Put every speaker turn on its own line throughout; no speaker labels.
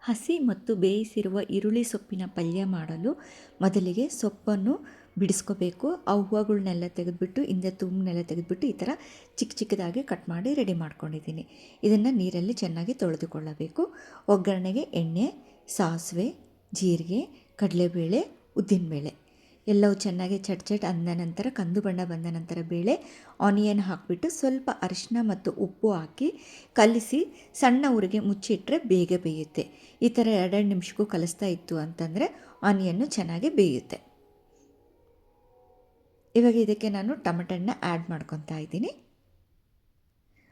ಹಸಿ ಮತ್ತು ಬೇಯಿಸಿರುವ ಈರುಳ್ಳಿ ಸೊಪ್ಪಿನ ಪಲ್ಯ ಮಾಡಲು ಮೊದಲಿಗೆ ಸೊಪ್ಪನ್ನು ಬಿಡಿಸ್ಕೋಬೇಕು. ಆ ಹೂವುಗಳನ್ನೆಲ್ಲ ತೆಗೆದುಬಿಟ್ಟು ಹಿಂದೆ ತುಂಬನ್ನೆಲ್ಲ ತೆಗೆದುಬಿಟ್ಟು ಈ ಥರ ಚಿಕ್ಕ ಚಿಕ್ಕದಾಗಿ ಕಟ್ ಮಾಡಿ ರೆಡಿ ಮಾಡ್ಕೊಂಡಿದ್ದೀನಿ. ಇದನ್ನು ನೀರಲ್ಲಿ ಚೆನ್ನಾಗಿ ತೊಳೆದುಕೊಳ್ಳಬೇಕು. ಒಗ್ಗರಣೆಗೆ ಎಣ್ಣೆ, ಸಾಸಿವೆ, ಜೀರಿಗೆ, ಕಡಲೆಬೇಳೆ, ಉದ್ದಿನಬೇಳೆ ಎಲ್ಲವೂ ಚೆನ್ನಾಗಿ ಚಟ್ ಅಂದ ನಂತರ ಕಂದು ಬಣ್ಣ ಬಂದ ನಂತರ ಬೇಳೆ, ಆನಿಯನ್ ಹಾಕಿಬಿಟ್ಟು ಸ್ವಲ್ಪ ಅರಿಶಿನ ಮತ್ತು ಉಪ್ಪು ಹಾಕಿ ಕಲಿಸಿ ಸಣ್ಣ ಉರಿಗೆ ಮುಚ್ಚಿಟ್ರೆ ಬೇಗ ಬೇಯುತ್ತೆ. ಈ ಥರ 2 ನಿಮಿಷಕ್ಕೂ ಕಲಿಸ್ತಾ ಇತ್ತು ಅಂತಂದರೆ ಆನಿಯನ್ನು ಚೆನ್ನಾಗಿ ಬೇಯುತ್ತೆ. ಇವಾಗ ಇದಕ್ಕೆ ನಾನು ಟೊಮೆಟೊನ ಆ್ಯಡ್ ಮಾಡ್ಕೊತಾ ಇದ್ದೀನಿ.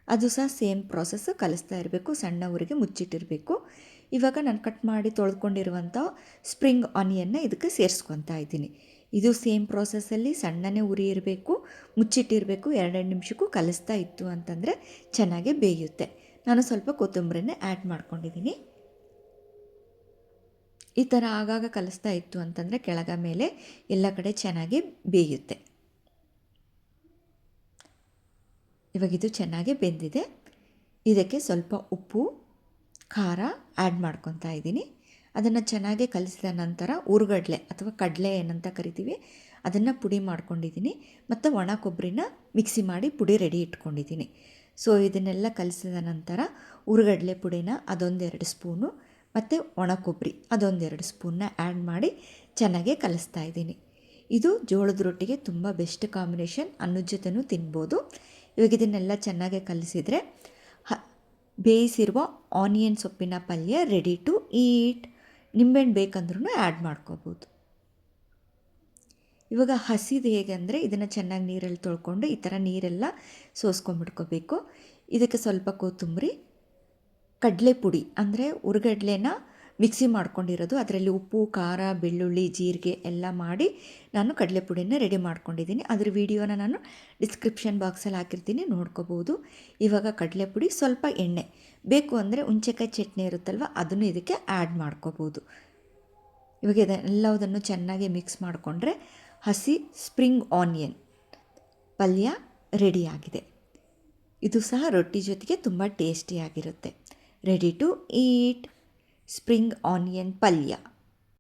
ಅದು ಸಹ ಸೇಮ್ ಪ್ರಾಸೆಸ್ಸು, ಕಲಿಸ್ತಾ ಇರಬೇಕು, ಸಣ್ಣ ಉರಿಗೆ ಮುಚ್ಚಿಟ್ಟಿರಬೇಕು. ಇವಾಗ ನಾನು ಕಟ್ ಮಾಡಿ ತೊಳೆದುಕೊಂಡಿರುವಂಥ ಸ್ಪ್ರಿಂಗ್ ಆನಿಯನ್ನ ಇದಕ್ಕೆ ಸೇರಿಸ್ಕೊತಾ ಇದ್ದೀನಿ. ಇದು ಸೇಮ್ ಪ್ರಾಸೆಸ್ಸಲ್ಲಿ ಸಣ್ಣನೇ ಉರಿ ಇರಬೇಕು, ಮುಚ್ಚಿಟ್ಟಿರಬೇಕು. 2 ನಿಮಿಷಕ್ಕೂ ಕಲಿಸ್ತಾ ಇತ್ತು ಅಂತಂದರೆ ಚೆನ್ನಾಗಿ ಬೇಯುತ್ತೆ. ನಾನು ಸ್ವಲ್ಪ ಕೊತ್ತಂಬರಿನ ಆ್ಯಡ್ ಮಾಡ್ಕೊಂಡಿದ್ದೀನಿ. ಈ ಥರ ಆಗಾಗ ಕಲಿಸ್ತಾ ಇತ್ತು ಅಂತಂದರೆ ಕೆಳಗ ಮೇಲೆ ಎಲ್ಲ ಕಡೆ ಚೆನ್ನಾಗಿ ಬೇಯುತ್ತೆ. ಇವಾಗ ಇದು ಚೆನ್ನಾಗಿ ಬೆಂದಿದೆ. ಇದಕ್ಕೆ ಸ್ವಲ್ಪ ಉಪ್ಪು, ಖಾರ ಆ್ಯಡ್ ಮಾಡ್ಕೊತಾ ಇದ್ದೀನಿ. ಅದನ್ನು ಚೆನ್ನಾಗಿ ಕಲಿಸಿದ ನಂತರ ಹುರ್ಗಡ್ಲೆ ಅಥವಾ ಕಡಲೆ ಏನಂತ ಕರಿತೀವಿ ಅದನ್ನು ಪುಡಿ ಮಾಡ್ಕೊಂಡಿದ್ದೀನಿ. ಮತ್ತು ಒಣ ಕೊಬ್ಬರಿನ ಮಿಕ್ಸಿ ಮಾಡಿ ಪುಡಿ ರೆಡಿ ಇಟ್ಕೊಂಡಿದ್ದೀನಿ. ಸೊ ಇದನ್ನೆಲ್ಲ ಕಲಿಸಿದ ನಂತರ ಹುರ್ಗಡ್ಲೆ ಪುಡಿನ ಅದೊಂದೆರಡು ಸ್ಪೂನು ಮತ್ತು ಒಣ ಕೊಬ್ಬರಿ ಅದೊಂದೆರಡು ಸ್ಪೂನ್ನ ಆ್ಯಡ್ ಮಾಡಿ ಚೆನ್ನಾಗಿ ಕಲಿಸ್ತಾ ಇದ್ದೀನಿ. ಇದು ಜೋಳದ ರೊಟ್ಟಿಗೆ ತುಂಬ ಬೆಸ್ಟ್ ಕಾಂಬಿನೇಷನ್, ಅನ್ನದ ಜೊತೆನೂ ತಿನ್ಬೋದು. ಇವಾಗ ಇದನ್ನೆಲ್ಲ ಚೆನ್ನಾಗಿ ಕಲಿಸಿದರೆ ಬೇಯಿಸಿರುವ ಆನಿಯನ್ ಸೊಪ್ಪಿನ ಪಲ್ಯ ರೆಡಿ ಟು ಈಟ್. ನಿಂಬೆಹಣ್ಣು ಬೇಕಂದ್ರೂ ಆ್ಯಡ್ ಮಾಡ್ಕೋಬೋದು. ಇವಾಗ ಹಸಿದು ಹೇಗೆ ಅಂದರೆ ಇದನ್ನು ಚೆನ್ನಾಗಿ ನೀರಲ್ಲಿ ತೊಳ್ಕೊಂಡು ಈ ಥರ ನೀರೆಲ್ಲ ಸೋಸ್ಕೊಂಡ್ಬಿಡ್ಕೋಬೇಕು. ಇದಕ್ಕೆ ಸ್ವಲ್ಪ ಕೊತ್ತಂಬರಿ, ಕಡಲೆ ಪುಡಿ ಅಂದರೆ ಹುರ್ಗಡ್ಲೆನ ಮಿಕ್ಸಿ ಮಾಡ್ಕೊಂಡಿರೋದು, ಅದರಲ್ಲಿ ಉಪ್ಪು, ಖಾರ, ಬೆಳ್ಳುಳ್ಳಿ, ಜೀರಿಗೆ ಎಲ್ಲ ಮಾಡಿ ನಾನು ಕಡಲೆ ಪುಡಿನ ರೆಡಿ ಮಾಡ್ಕೊಂಡಿದ್ದೀನಿ. ಅದರ ವಿಡಿಯೋನ ನಾನು ಡಿಸ್ಕ್ರಿಪ್ಷನ್ ಬಾಕ್ಸಲ್ಲಿ ಹಾಕಿರ್ತೀನಿ, ನೋಡ್ಕೋಬೋದು. ಇವಾಗ ಕಡಲೆ ಪುಡಿ, ಸ್ವಲ್ಪ ಎಣ್ಣೆ, ಬೇಕು ಅಂದರೆ ಹುಣಸೆಕಾಯಿ ಚಟ್ನಿ ಇರುತ್ತಲ್ವ ಅದನ್ನು ಇದಕ್ಕೆ ಆ್ಯಡ್ ಮಾಡ್ಕೋಬೋದು. ಇವಾಗ ಇದೆಲ್ಲದನ್ನು ಚೆನ್ನಾಗಿ ಮಿಕ್ಸ್ ಮಾಡಿಕೊಂಡ್ರೆ ಹಸಿ ಸ್ಪ್ರಿಂಗ್ ಆನಿಯನ್ ಪಲ್ಯ ರೆಡಿಯಾಗಿದೆ. ಇದು ಸಹ ರೊಟ್ಟಿ ಜೊತೆಗೆ ತುಂಬ ಟೇಸ್ಟಿಯಾಗಿರುತ್ತೆ. Ready to eat spring onion ಪಲ್ಯ.